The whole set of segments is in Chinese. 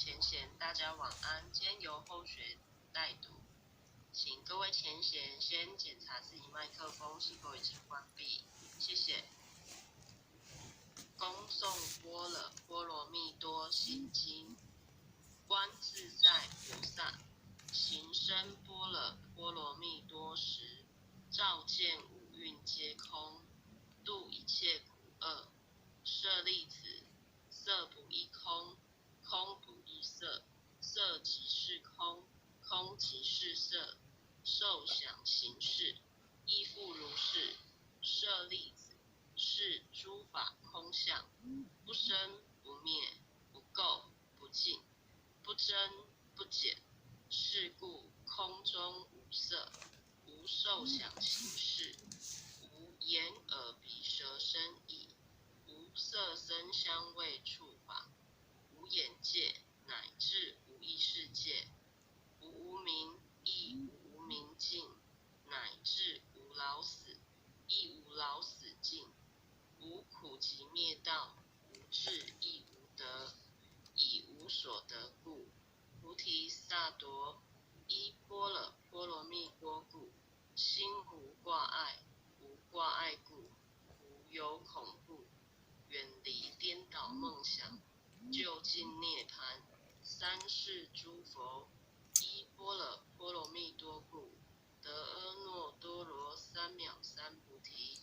前贤，大家晚安。今天由后学代读，请各位前贤先检查自己麦克风是否已经关闭，谢谢。恭诵般若波罗蜜多心经，观自在菩萨行深般若波罗蜜多时，照见五蕴皆空，度一切苦厄。舍利子，色不异空，空不异色，色即是空，空即是色，受想行识亦复如是。舍利子，是诸法空相，不生不灭，不垢不净，不增不减。是故空中无色，无受想行识，无眼耳鼻舌身意，无色声香味触法，无眼界，乃至无意识界，无无明，亦无无明尽，乃至无老死，亦无老死尽，无苦集灭道，无智亦无得，以无所得故，菩提萨埵依般若波罗蜜多故，心无挂碍，无挂碍故，无有恐怖，远离颠倒梦想，究竟涅槃。三世诸佛依般若波罗蜜多故，得阿耨多罗三藐三菩提。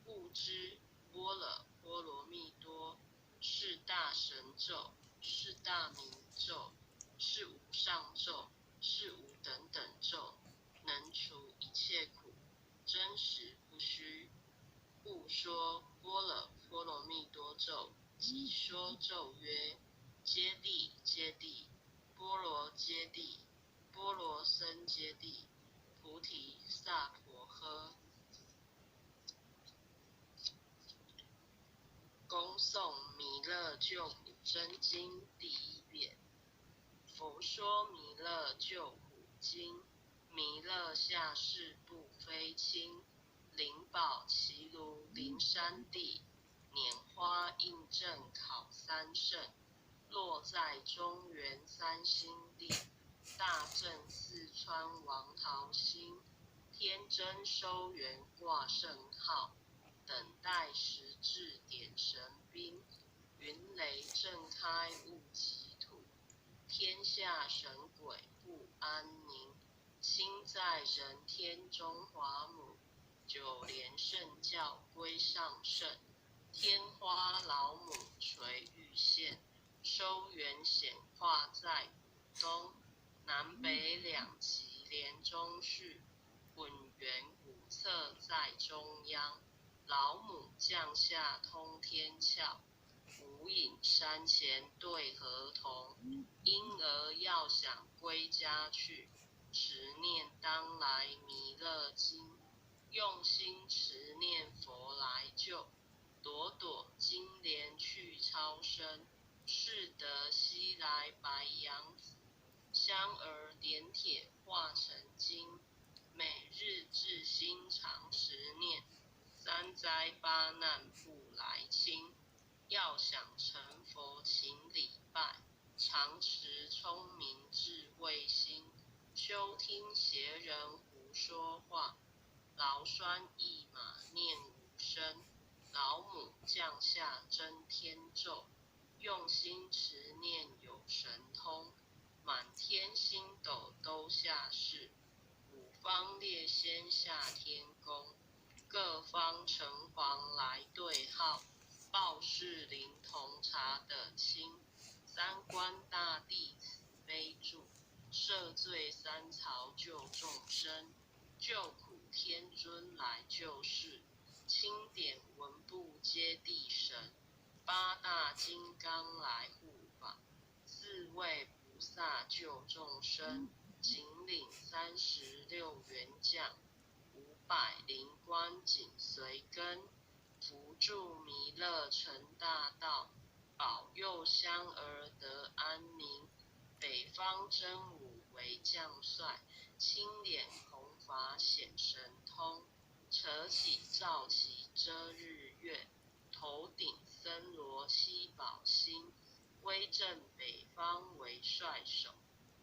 故知般若波罗蜜多是大神咒，是大明咒，是无上咒，是无等等咒，能除一切苦，真实不虚。故说般若波罗蜜多咒，即说咒曰：揭谛揭谛，波罗揭谛，波罗僧揭谛，菩提萨婆诃。恭诵弥勒救苦真经第一遍。佛说弥勒救苦经，弥勒下士不非轻，灵宝齐如灵山地，拈花印正考三圣，落在中原三星地，大正四川王桃心，天真收圆挂圣号，等待时至点神兵，云雷震开雾即土，天下神鬼不安宁。亲在人天中华母，九莲圣教归上圣，天花老母垂玉线，收圆显化在古东，南北两极连中续，滚圆古侧在中央。老母降下通天窍，无影山前对河童，婴儿要想归家去，持念当来弥勒经，用心持念佛来救，朵朵金莲去超生，是得西来白羊子，香儿点铁化成金，每日至心常持念，三灾八难不来侵。要想成佛请礼拜，常持聪明智慧心，休听邪人胡说话，劳酸一马念无声。老母降下真天咒，用心持念有神通，满天星斗都下世，五方列仙下天宫，各方城隍来对号，报事灵童查得清。三官大帝慈悲助，赦罪三曹救众生，救苦天尊来救世，钦点文部接地神，八大金刚来护法，四位菩萨救众生，紧领36员将，500灵官紧随跟，扶助弥勒成大道，保佑香儿得安宁。北方真武为将帅，青脸弘法显神通，扯起皂旗遮日月，头顶森罗七宝星，威震北方为帅首，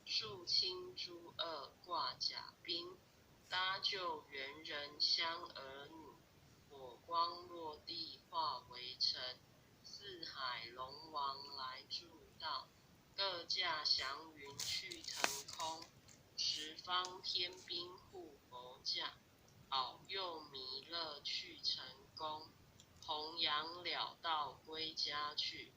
肃清诸恶挂甲兵，搭救猿人香儿女，火光落地化为尘，四海龙王来助道，各驾祥云去腾空，十方天兵护佛驾，保佑弥勒去成功，弘扬了道归家去，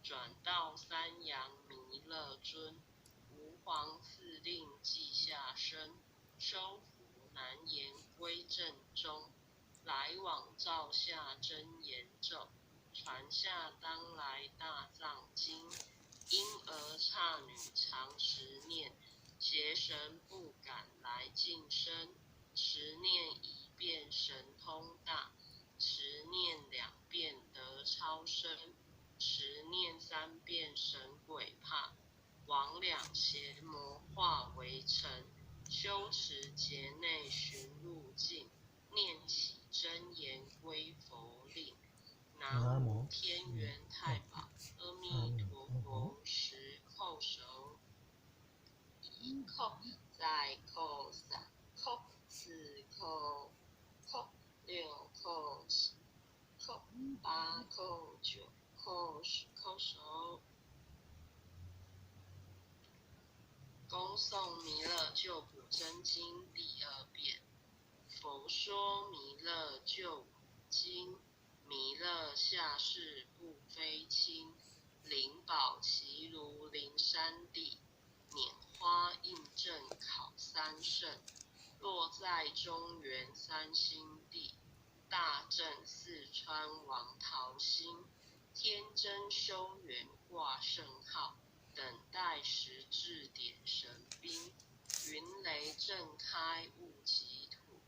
转到三阳弥勒尊，吾皇赐令记下身，收服难言归正中，来往照下真言咒，传下当来大藏经，婴儿刹女常时念，邪神不敢来近身，十念一遍神通大，十念两遍得超生，十念三遍神鬼怕，魍魉邪魔化为尘，修持劫内寻路径，念起真言归佛令。南无天元太保阿弥陀佛，十叩首，一叩再叩三叩四叩叩六叩七叩八叩九叩十叩首。恭诵弥勒救苦真经第二遍。佛说弥勒救苦经，弥勒下世不非轻，灵宝齐如灵山地，拈花印证考三圣，落在中原三星地，大正四川王桃心，天真修缘挂圣号，等待时至点神兵，云雷震开雾即土，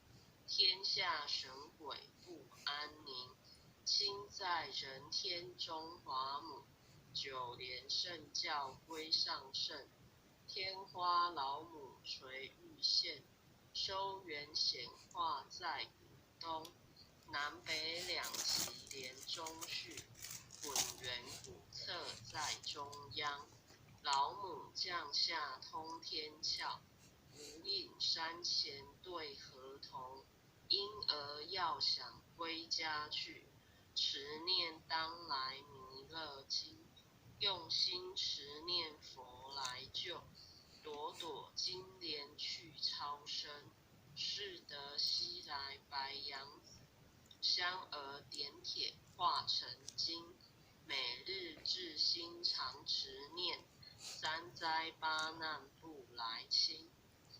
天下神鬼不安宁，亲在人天中华母，九莲圣教归上圣，天花老母垂玉线，收圆显化在古东，南北两极连中续，混元古册在中央，老母降下通天窍，无影山前对河童，婴儿要想归家去，持念当来弥勒经，用心持念佛来救，朵朵金莲去超生，是得西来白羊子，香儿点铁化成金，每日至心常持念，三灾八难不来侵，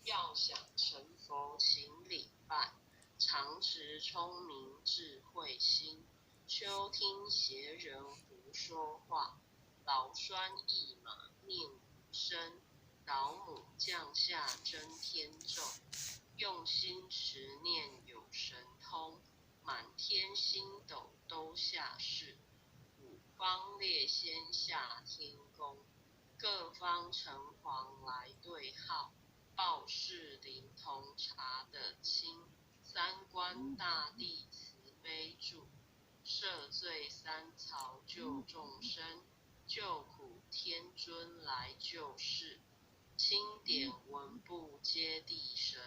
要想成佛请礼拜，常持聪明智慧心，休听邪人胡说话，劳酸一马念无声，老母降下真天咒，用心持念有神通，满天星斗都下世，五方列仙下天宫，各方城隍来对号，报事灵童查得清，三官大帝慈悲助，赦罪三曹救众生，救苦天尊来救世，钦点文部接地神，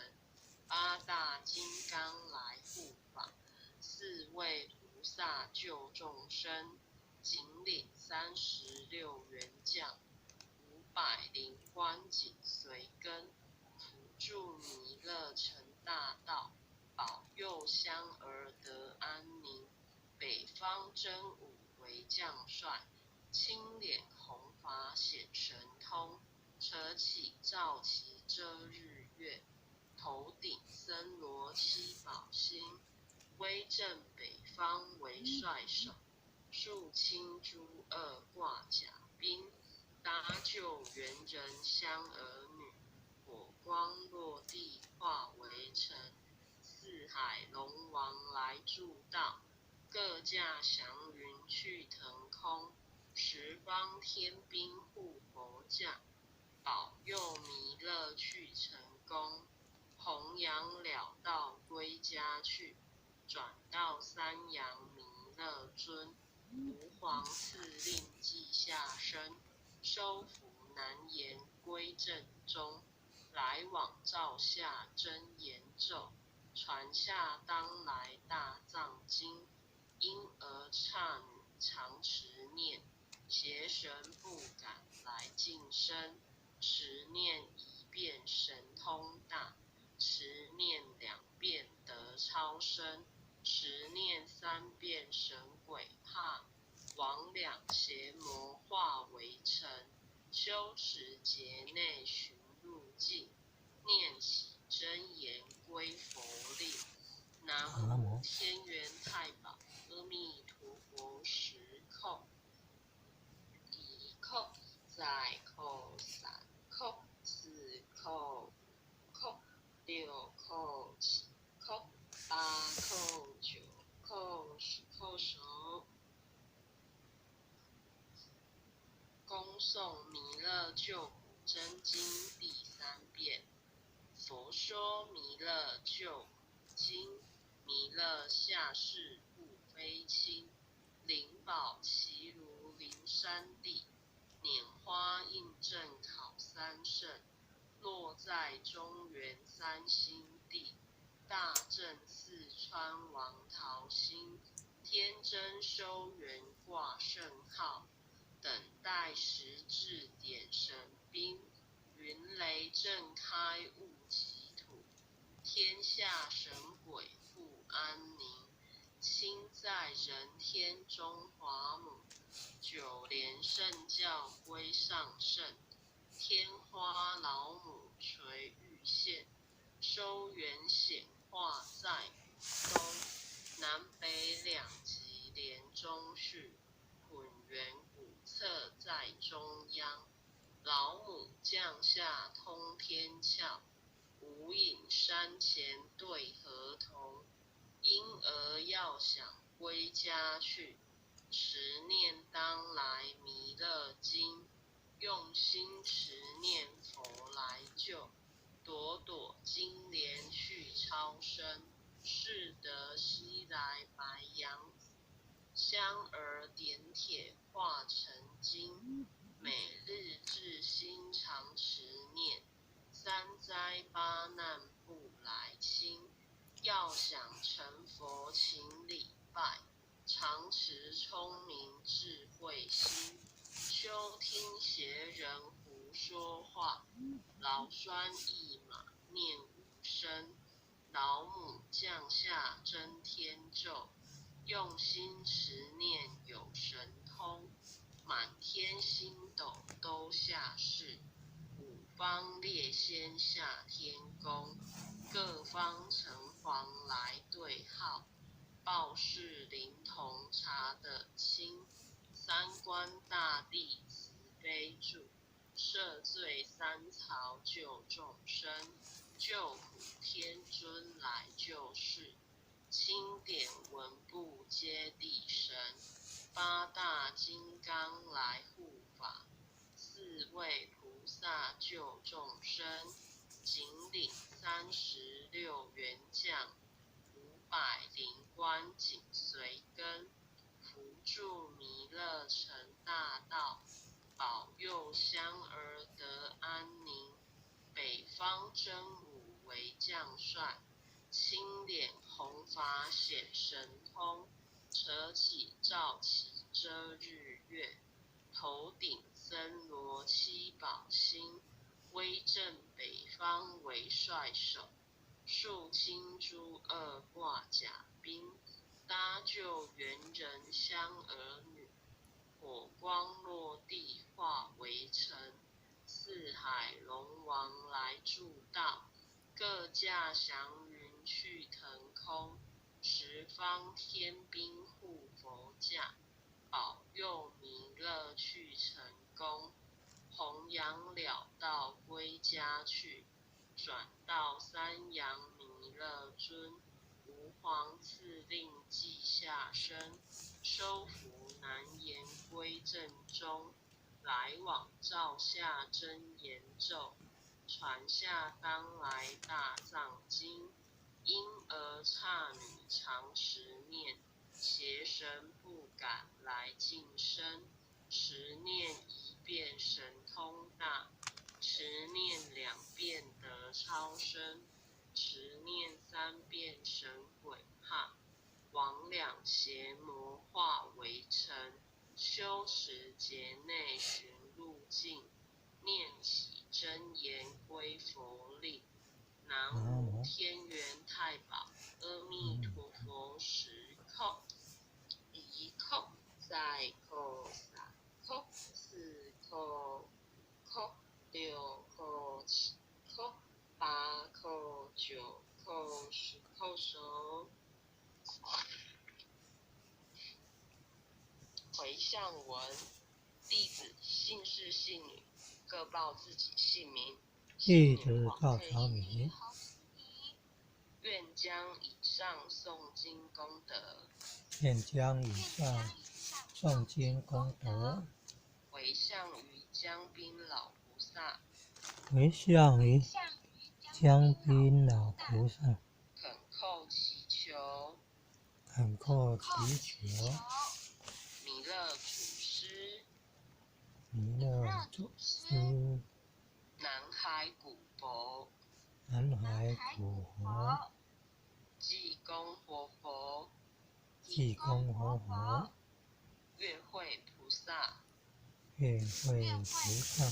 八大金刚来护法，四位菩萨救众生，紧领36员将，500灵官紧随跟，辅助弥勒成大道，保佑香儿得安宁。北方真武为将帅，青脸红发显神通，扯起罩旗遮日月，头顶森罗七宝星，威震北方为帅首，肃清诸恶挂甲兵，搭救猿人香儿女，火光落地化为尘，四海龙王来助道，各驾祥云去腾空，十方天兵护佛驾，保佑弥勒去成功，弘扬了道归家去，转到三阳弥勒尊，吾皇赐令记下身，收服难言归正中，来往照下真言咒，传下当来大藏经，因而刹女常持念，邪神不敢来近身，持念一遍神通大，持念2遍得超生，持念3遍神鬼怕，魍魉邪魔化为尘，修持劫内寻入境，念起真言归佛令。南无天元太保阿弥陀佛10叩，1叩，再叩3叩，4叩5叩，6叩7叩，8叩9叩10叩手。恭诵弥勒救苦真经第3遍。佛说弥勒救苦经，弥勒下世不非轻，灵宝齐如灵山地，拈花印证考三圣，落在中原3星地，大正四川王桃心，天真收元挂圣号，等待时至点神兵，云雷震开雾起土，天下神鬼不安宁，亲在人天中华母，九莲圣教归上圣，天花老母垂玉线，收元显化在古东，南北2极连中续，混元古册在中央，老母降下通天窍，无影山前对河童，婴儿要想归家去，持念当来弥勒经，用心持念佛来救，朵朵金莲去超生，是得西来白羊子，香儿点铁化成金，每日至心常持念，3灾8难不来侵，要想成佛请礼拜，常持聪明智慧心，休听邪人胡说话，劳酸一马念无声，老母降下真天咒，用心持念有神通，满天星斗都下世，五方列仙下天宫，各方城隍来对号，报事灵童查得清，三官大帝慈悲助，赦罪3曹救众生，救苦天尊来救世，钦点文部接地神，8大金刚来护法，4位菩萨救众生，紧领36员将，500灵官紧随跟，扶助弥勒成大道，保佑香儿得安宁，北方真武为将帅，青脸红发显神通，扯起罩起遮日月，头顶森罗7宝星，威震北方为帅首，树青珠2挂甲兵，搭救猿人香儿女，火光落地化为尘，四海龙王来助道，各驾祥云去腾空，十方天兵护佛驾，保佑弥勒去成功，弘扬了道归家去，转到三阳弥勒尊，吾皇赐令记下生，收服难言归正中，来往照下真言咒，传下当来大藏经，因而刹女常持念，邪神不敢来近身，持念一遍神通大，持念两遍得超生，持念三遍神鬼怕，往两邪魔化为尘，修持劫内寻路径，念起真言归佛令。南无天元太保阿弥陀佛时叩，一叩再叩三叩四叩叩六叩七叩八叩九叩10叩首。回向文：弟子姓氏姓女各报自己姓名。弟子赵朝米，愿将以上诵经功德，愿将以上诵经功德，回向于江滨老菩萨，回向于江滨老菩萨，恳叩祈求，恳叩祈求，弥勒祖师，弥勒祖师，南海古佛，南海古佛，济公活佛，济公活佛，月慧菩萨，月慧菩萨，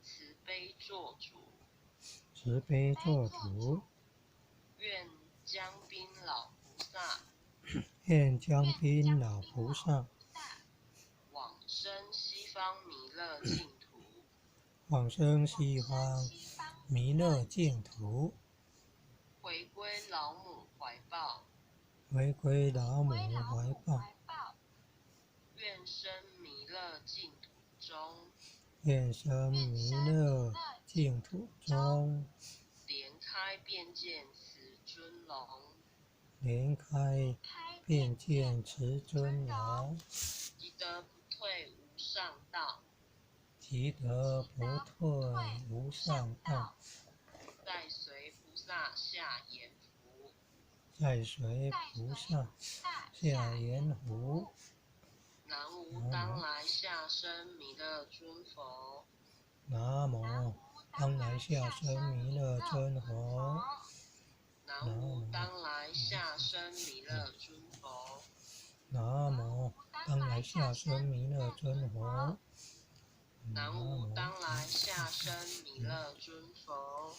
慈悲做主，慈悲做主，愿江滨老菩萨，愿江滨老菩萨往生西方弥勒净土，往生西方弥勒净土，回归老母怀抱，回归老母怀抱，愿生弥勒净土中，愿生弥勒净土中，莲开便见慈尊龙，莲开便见慈尊龙，积德不退无上道，积德不退无上道，再随菩萨下阎浮，再随菩萨下阎浮。南无当来下生弥勒尊佛，南无当来下生弥勒尊佛，南无当来下生弥勒尊佛，南无当来下生弥勒尊佛，南无当来下生弥勒尊佛，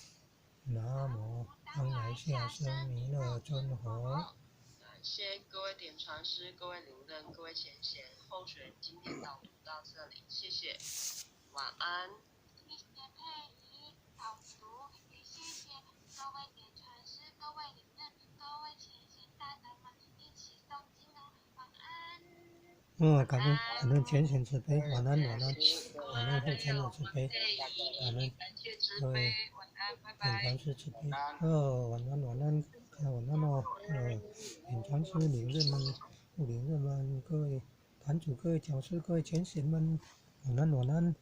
南无当来下生弥勒尊佛。感谢各位点传师、各位领任、各位前贤、候选人，今天导读到这里，谢谢，晚安。谢谢佩仪导读，也谢谢各位点传师、各位领任、各位前贤大德们一起诵经哦，晚安。感恩浅显慈悲，晚安，晚安，感恩父亲的慈悲，感恩各位点传师慈悲，晚安，晚安，晚安哦，点传师领任们、副领任们、各位坛主、各位讲师、各位前贤们，晚安，晚安。